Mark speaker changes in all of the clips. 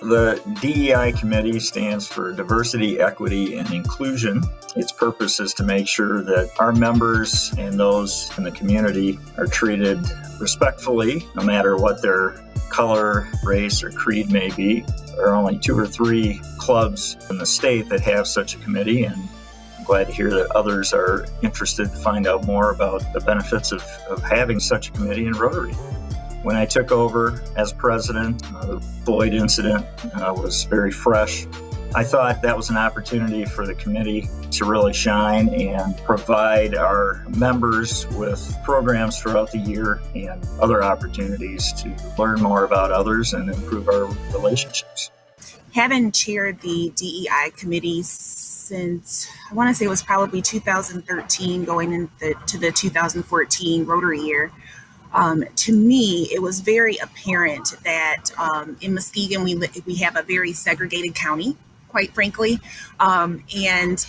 Speaker 1: The DEI Committee stands for Diversity, Equity, and Inclusion. Its purpose is to make sure that our members and those in the community are treated respectfully, no matter what their color, race, or creed may be. There are only 2 or 3 clubs in the state that have such a committee, and I'm glad to hear that others are interested to find out more about the benefits of having such a committee in Rotary. When I took over as president, the Floyd incident was very fresh. I thought that was an opportunity for the committee to really shine and provide our members with programs throughout the year and other opportunities to learn more about others and improve our relationships.
Speaker 2: Having chaired the DEI committee since, I want to say it was probably 2013 going into the 2014 Rotary year, to me, it was very apparent that in Muskegon, we have a very segregated county, quite frankly. And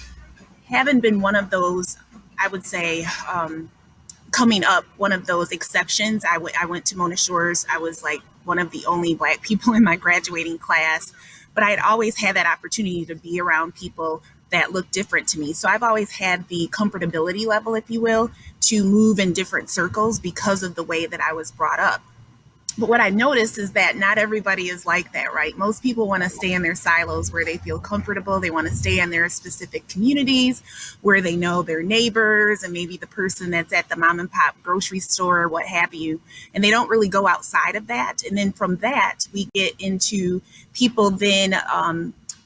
Speaker 2: having been one of those, I would say, coming up, one of those exceptions, I went to Mona Shores. I was like one of the only Black people in my graduating class, but I had always had that opportunity to be around people that looked different to me. So I've always had the comfortability level, if you will, to move in different circles because of the way that I was brought up. But what I noticed is that not everybody is like that, right? Most people want to stay in their silos where they feel comfortable. They want to stay in their specific communities where they know their neighbors and maybe the person that's at the mom and pop grocery store or what have you. And they don't really go outside of that. And then from that, we get into people then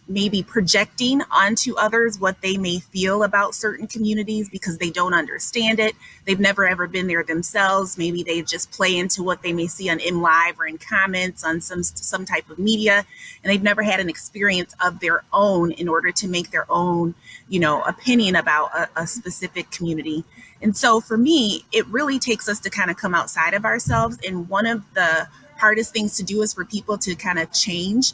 Speaker 2: maybe projecting onto others what they may feel about certain communities because they don't understand it. They've never ever been there themselves. Maybe they just play into what they may see on MLive or in comments on some type of media, and they've never had an experience of their own in order to make their own, opinion about a specific community. And so for me, it really takes us to kind of come outside of ourselves. And one of the hardest things to do is for people to kind of change.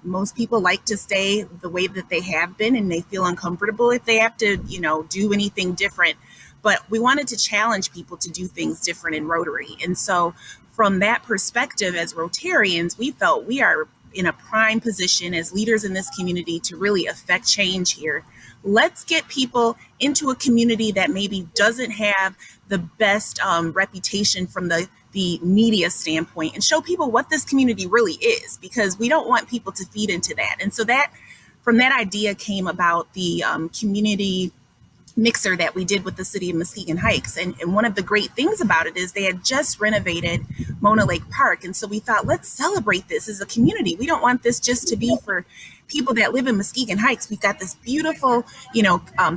Speaker 2: Most people like to stay the way that they have been, and they feel uncomfortable if they have to, do anything different. But we wanted to challenge people to do things different in Rotary. And so from that perspective, as Rotarians, we felt we are in a prime position as leaders in this community to really affect change here. Let's get people into a community that maybe doesn't have the best reputation from the media standpoint and show people what this community really is, because we don't want people to feed into that. And so that from that idea came about the community mixer that we did with the city of Muskegon Heights. And one of the great things about it is they had just renovated Mona Lake Park. And so we thought, let's celebrate this as a community. We don't want this just to be for people that live in Muskegon Heights. We've got this beautiful,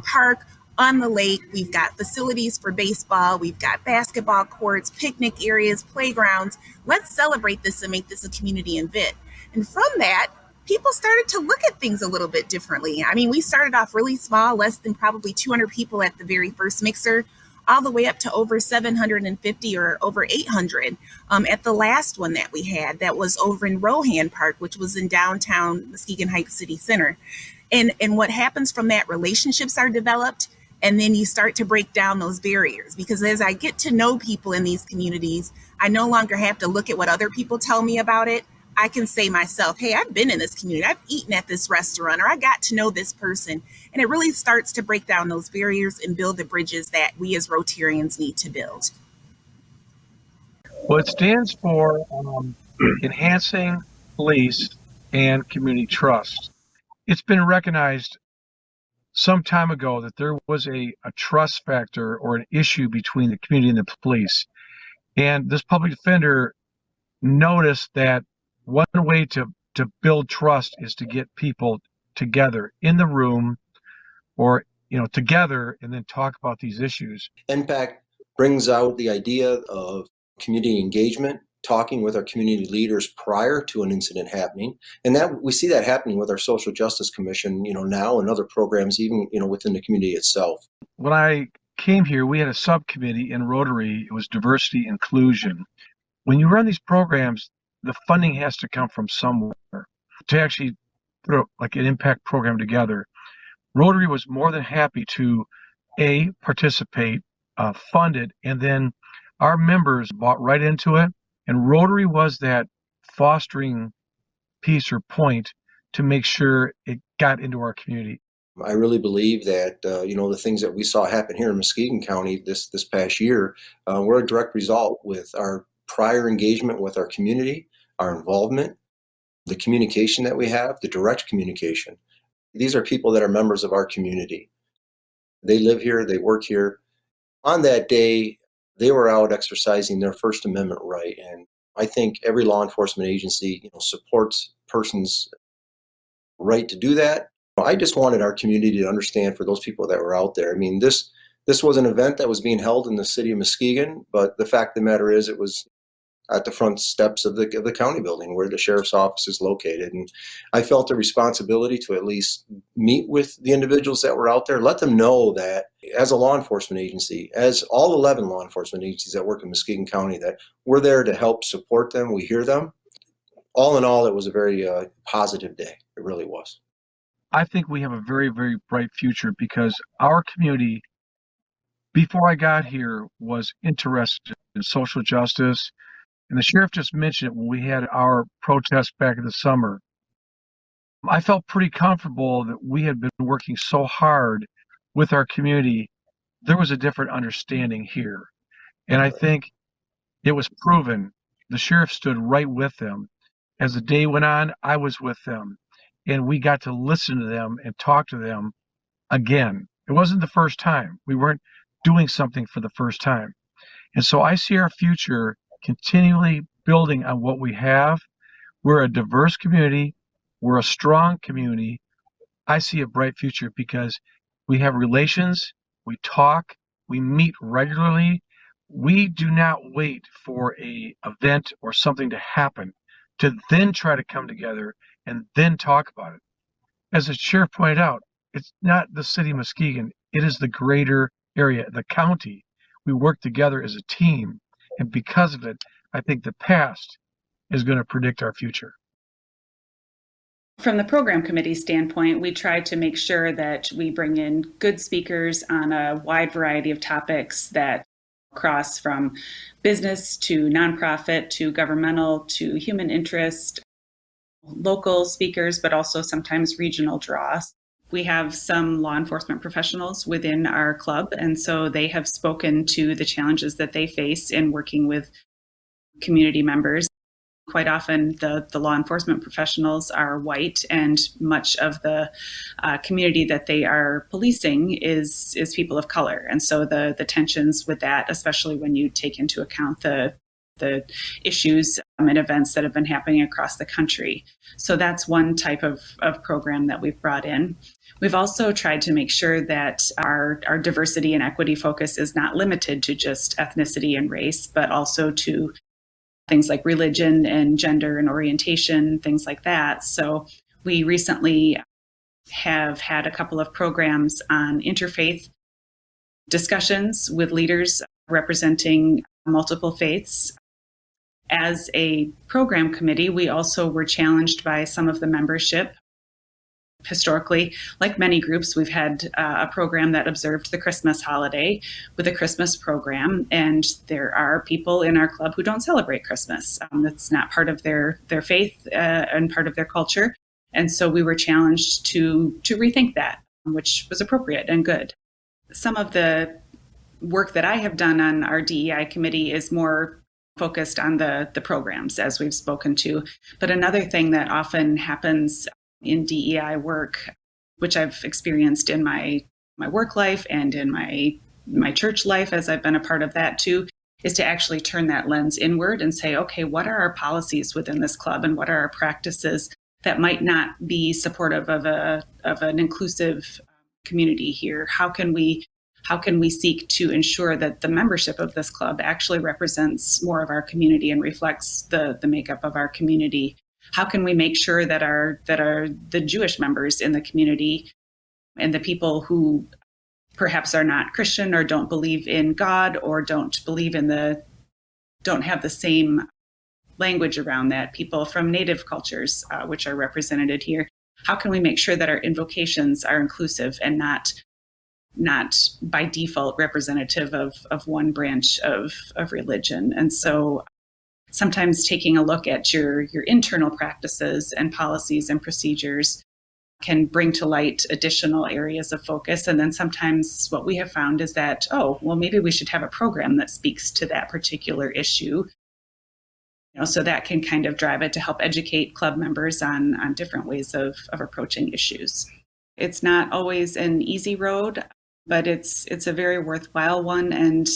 Speaker 2: park on the lake. We've got facilities for baseball. We've got basketball courts, picnic areas, playgrounds. Let's celebrate this and make this a community event. And from that, people started to look at things a little bit differently. I mean, we started off really small, less than probably 200 people at the very first mixer, all the way up to over 750 or over 800 at the last one that we had that was over in Rohan Park, which was in downtown Muskegon Heights City Center. And what happens from that, relationships are developed. And then you start to break down those barriers, because as I get to know people in these communities, I no longer have to look at what other people tell me about it. I can say myself, hey, I've been in this community. I've eaten at this restaurant, or I got to know this person. And it really starts to break down those barriers and build the bridges that we as Rotarians need to build.
Speaker 3: Well, it stands for enhancing police and community trust. It's been recognized some time ago that there was a trust factor or an issue between the community and the police. And this public defender noticed that one way to build trust is to get people together in the room or, together and then talk about these issues.
Speaker 4: NPAC brings out the idea of community engagement, talking with our community leaders prior to an incident happening. And that we see that happening with our Social Justice Commission, now, and other programs, even, within the community itself.
Speaker 3: When I came here, we had a subcommittee in Rotary. It was diversity inclusion. When you run these programs, the funding has to come from somewhere to actually put an impact program together. Rotary was more than happy to participate, fund it, and then our members bought right into it. And Rotary was that fostering piece or point to make sure it got into our community.
Speaker 4: I really believe that the things that we saw happen here in Muskegon County this past year were a direct result with our prior engagement with our community, our involvement, the communication that we have, the direct communication. These are people that are members of our community. They live here, they work here. On that day, they were out exercising their First Amendment right, and I think every law enforcement agency, supports persons' right to do that. I just wanted our community to understand, for those people that were out there. I mean, this was an event that was being held in the city of Muskegon, but the fact of the matter is, it was at the front steps of the county building where the sheriff's office is located. And I felt a responsibility to at least meet with the individuals that were out there, let them know that as a law enforcement agency, as all 11 law enforcement agencies that work in Muskegon County, that we're there to help support them. We hear them. All in all, it was a very positive day. It really was.
Speaker 3: I think we have a very, very bright future because our community, before I got here, was interested in social justice. And the sheriff just mentioned it when we had our protest back in the summer. I felt pretty comfortable that we had been working so hard with our community. There was a different understanding here. And I think it was proven. The sheriff stood right with them. As the day went on, I was with them. And we got to listen to them and talk to them again. It wasn't the first time. We weren't doing something for the first time. And so I see our future continually building on what we have. We're a diverse community. We're a strong community. I see a bright future because we have relations, we talk, we meet regularly. We do not wait for an event or something to happen to then try to come together and then talk about it. As the sheriff pointed out, it's not the city of Muskegon. It is the greater area, the county. We work together as a team. And because of it, I think the past is going to predict our future.
Speaker 5: From the program committee standpoint, we try to make sure that we bring in good speakers on a wide variety of topics that cross from business to nonprofit to governmental to human interest, local speakers, but also sometimes regional draws. We have some law enforcement professionals within our club, and so they have spoken to the challenges that they face in working with community members. Quite often, the law enforcement professionals are white, and much of the community that they are policing is people of color. And so the tensions with that, especially when you take into account the issues and events that have been happening across the country. So that's one type of program that we've brought in. We've also tried to make sure that our diversity and equity focus is not limited to just ethnicity and race, but also to things like religion and gender and orientation, things like that. So we recently have had a couple of programs on interfaith discussions with leaders representing multiple faiths. As a program committee, we also were challenged by some of the membership. Historically, like many groups, we've had a program that observed the Christmas holiday with a Christmas program, and there are people in our club who don't celebrate Christmas. That's not part of their faith and part of their culture. And so we were challenged to rethink that, which was appropriate and good. Some of the work that I have done on our DEI committee is more focused on the programs, as we've spoken to. But another thing that often happens in DEI work, which I've experienced in my work life and in my church life, as I've been a part of that too, is to actually turn that lens inward and say, okay, what are our policies within this club and what are our practices that might not be supportive of an inclusive community here? How can we seek to ensure that the membership of this club actually represents more of our community and reflects the makeup of our community? How can we make sure that the Jewish members in the community and the people who perhaps are not Christian or don't believe in God or don't have the same language around that, people from native cultures, which are represented here, how can we make sure that our invocations are inclusive and not by default representative of one branch of religion? And so sometimes taking a look at your internal practices and policies and procedures can bring to light additional areas of focus. And then sometimes what we have found is that, oh, well, maybe we should have a program that speaks to that particular issue. So that can kind of drive it to help educate club members on different ways of approaching issues. It's not always an easy road, but it's a very worthwhile one. And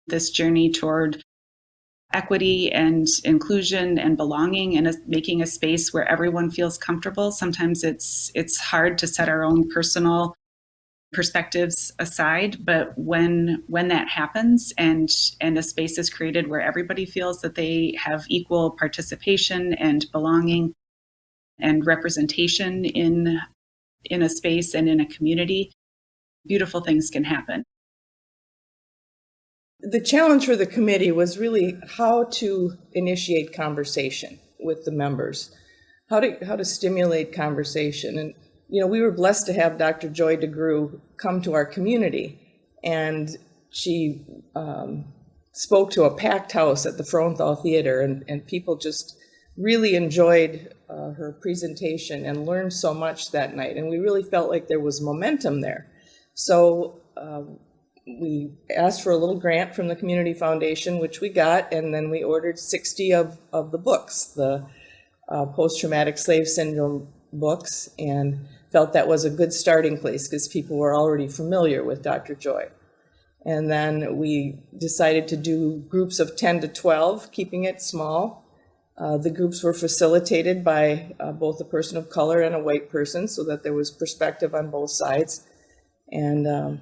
Speaker 5: this journey toward equity and inclusion and belonging and making a space where everyone feels comfortable. Sometimes it's hard to set our own personal perspectives aside, but when that happens and a space is created where everybody feels that they have equal participation and belonging and representation in a space and in a community, beautiful things can happen.
Speaker 6: The challenge for the committee was really how to initiate conversation with the members, how to stimulate conversation. And, we were blessed to have Dr. Joy DeGrew come to our community, and she spoke to a packed house at the Fronthal Theater, and people just really enjoyed her presentation and learned so much that night. And we really felt like there was momentum there. So we asked for a little grant from the Community Foundation, which we got, and then we ordered 60 of the books, the post-traumatic slave syndrome books, and felt that was a good starting place because people were already familiar with Dr. Joy. And then we decided to do groups of 10 to 12, keeping it small. The groups were facilitated by both a person of color and a white person so that there was perspective on both sides. And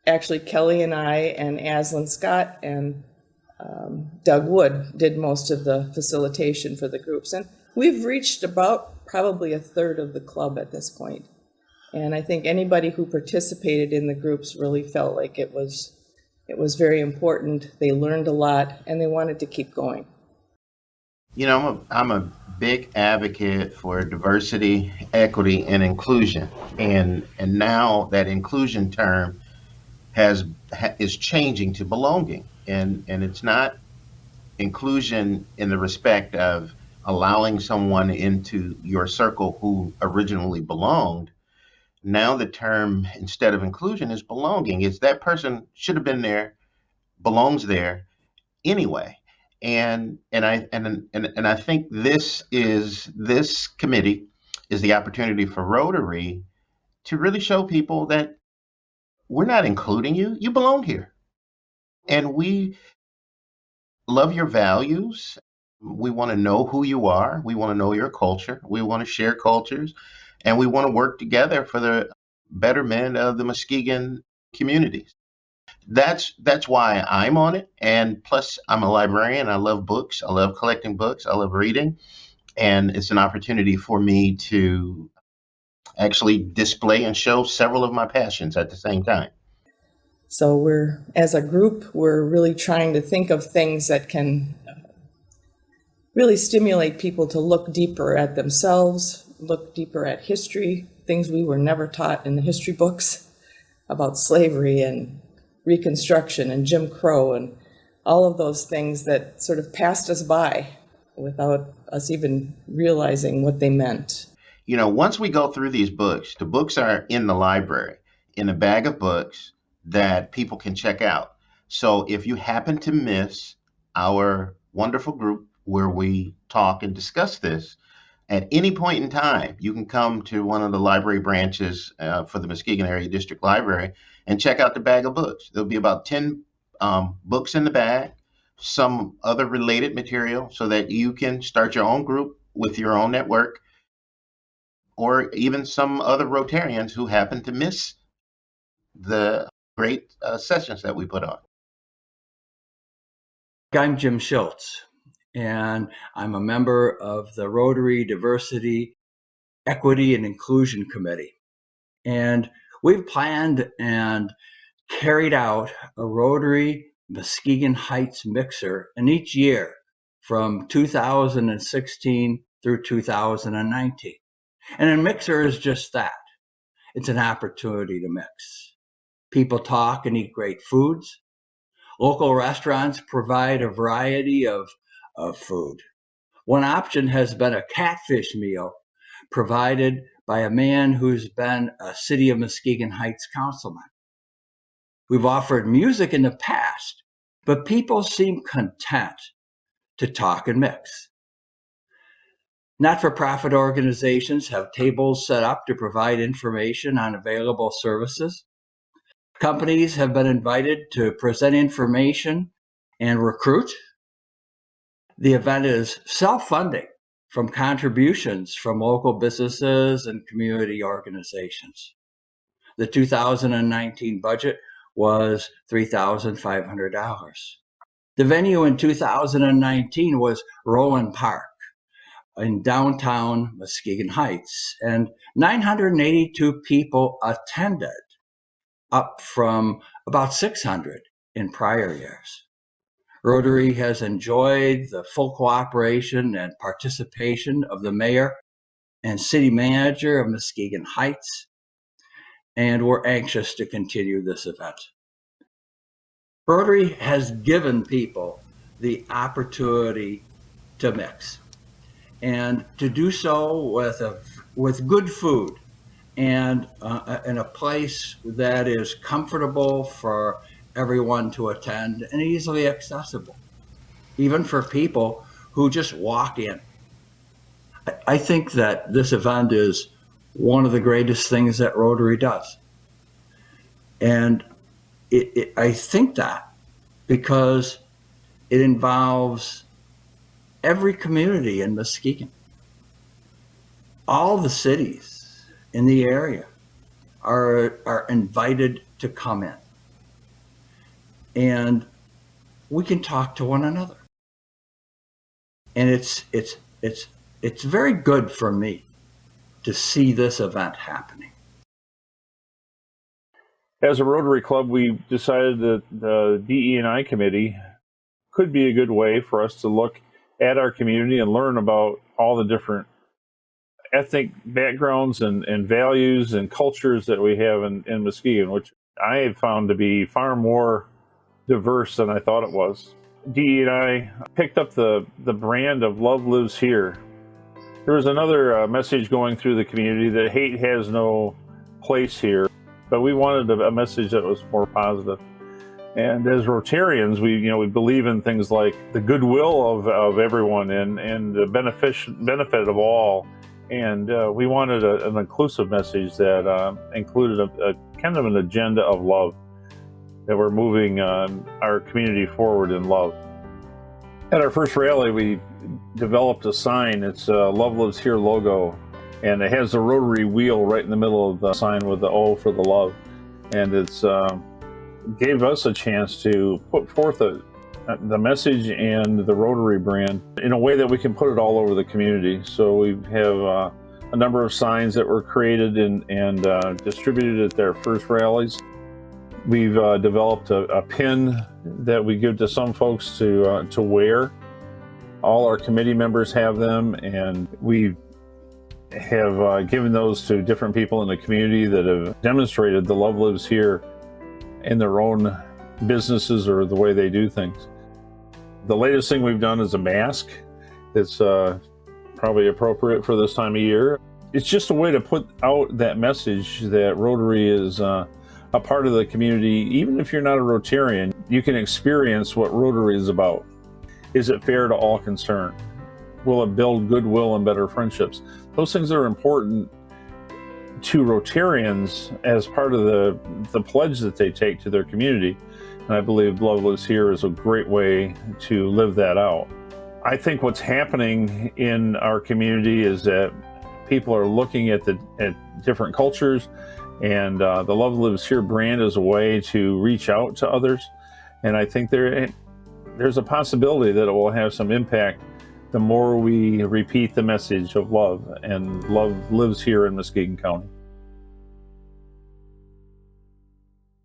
Speaker 6: actually, Kelly and I and Aslan Scott and Doug Wood did most of the facilitation for the groups. And we've reached about probably a third of the club at this point. And I think anybody who participated in the groups really felt like it was very important. They learned a lot and they wanted to keep going.
Speaker 7: I'm a big advocate for diversity, equity, and inclusion. And now that inclusion term is changing to belonging. And it's not inclusion in the respect of allowing someone into your circle who originally belonged. Now the term, instead of inclusion, is belonging. It's that person should have been there, belongs there anyway. And I think this committee is the opportunity for Rotary to really show people that we're not including you. You belong here. And we love your values. We want to know who you are. We want to know your culture. We want to share cultures. And we want to work together for the betterment of the Muskegon communities. That's why I'm on it. And plus, I'm a librarian. I love books. I love collecting books. I love reading. And it's an opportunity for me to actually display and show several of my passions at the same time.
Speaker 6: So as a group, we're really trying to think of things that can really stimulate people to look deeper at themselves, look deeper at history, things we were never taught in the history books about slavery and Reconstruction and Jim Crow and all of those things that sort of passed us by without us even realizing what they meant.
Speaker 7: Once we go through these books, the books are in the library, in a bag of books that people can check out. So if you happen to miss our wonderful group where we talk and discuss this, at any point in time, you can come to one of the library branches for the Muskegon Area District Library and check out the bag of books. There'll be about 10 books in the bag, some other related material so that you can start your own group with your own network, or even some other Rotarians who happen to miss the great sessions that we put on.
Speaker 8: I'm Jim Schultz, and I'm a member of the Rotary Diversity, Equity, and Inclusion Committee. And we've planned and carried out a Rotary Muskegon Heights mixer in each year from 2016 through 2019. And a mixer is just that. It's an opportunity to mix. People talk and eat great foods. Local restaurants provide a variety of of food. One option has been a catfish meal provided by a man who's been a City of Muskegon Heights councilman. We've offered music in the past, but people seem content to talk and mix. Not-for-profit organizations have tables set up to provide information on available services. Companies have been invited to present information and recruit. The event is self-funding from contributions from local businesses and community organizations. The 2019 budget was $3,500. The venue in 2019 was Roland Park in downtown Muskegon Heights, and 982 people attended, up from about 600 in prior years. Rotary has enjoyed the full cooperation and participation of the mayor and city manager of Muskegon Heights, and we're anxious to continue this event. Rotary has given people the opportunity to mix, and to do so with good food and in a place that is comfortable for everyone to attend and easily accessible, even for people who just walk in. I think that this event is one of the greatest things that Rotary does. And I think that because it involves every community in Muskegon. All the cities in the area are invited to come in. And we can talk to one another. And it's very good for me to see this event happening.
Speaker 9: As a Rotary Club, we decided that the DEI Committee could be a good way for us to look at our community and learn about all the different ethnic backgrounds and values and cultures that we have in Muskegon, which I have found to be far more diverse than I thought it was. DEI picked up the brand of Love Lives Here. There was another message going through the community that hate has no place here, but we wanted a message that was more positive. And as Rotarians, we believe in things like the goodwill of everyone and the benefit of all. And we wanted an inclusive message that included a kind of an agenda of love, that we're moving our community forward in love. At our first rally, we developed a sign. It's a Love Lives Here logo, and it has the rotary wheel right in the middle of the sign with the O for the love. And it's gave us a chance to put forth the message and the Rotary brand in a way that we can put it all over the community. So we have a number of signs that were created and distributed at their first rallies. We've developed a pin that we give to some folks to wear. All our committee members have them, and we have given those to different people in the community that have demonstrated the Love Lives Here in their own businesses or the way they do things. The latest thing we've done is a mask. It's probably appropriate for this time of year. It's just a way to put out that message that Rotary is a part of the community. Even if you're not a Rotarian, you can experience what Rotary is about. Is it fair to all concerned? Will it build goodwill and better friendships? Those things are important to Rotarians as part of the pledge that they take to their community. And I believe Love Lives Here is a great way to live that out. I think what's happening in our community is that people are looking at different cultures, and the Love Lives Here brand is a way to reach out to others. And I think there's a possibility that it will have some impact the more we repeat the message of love, and love lives here in Muskegon County.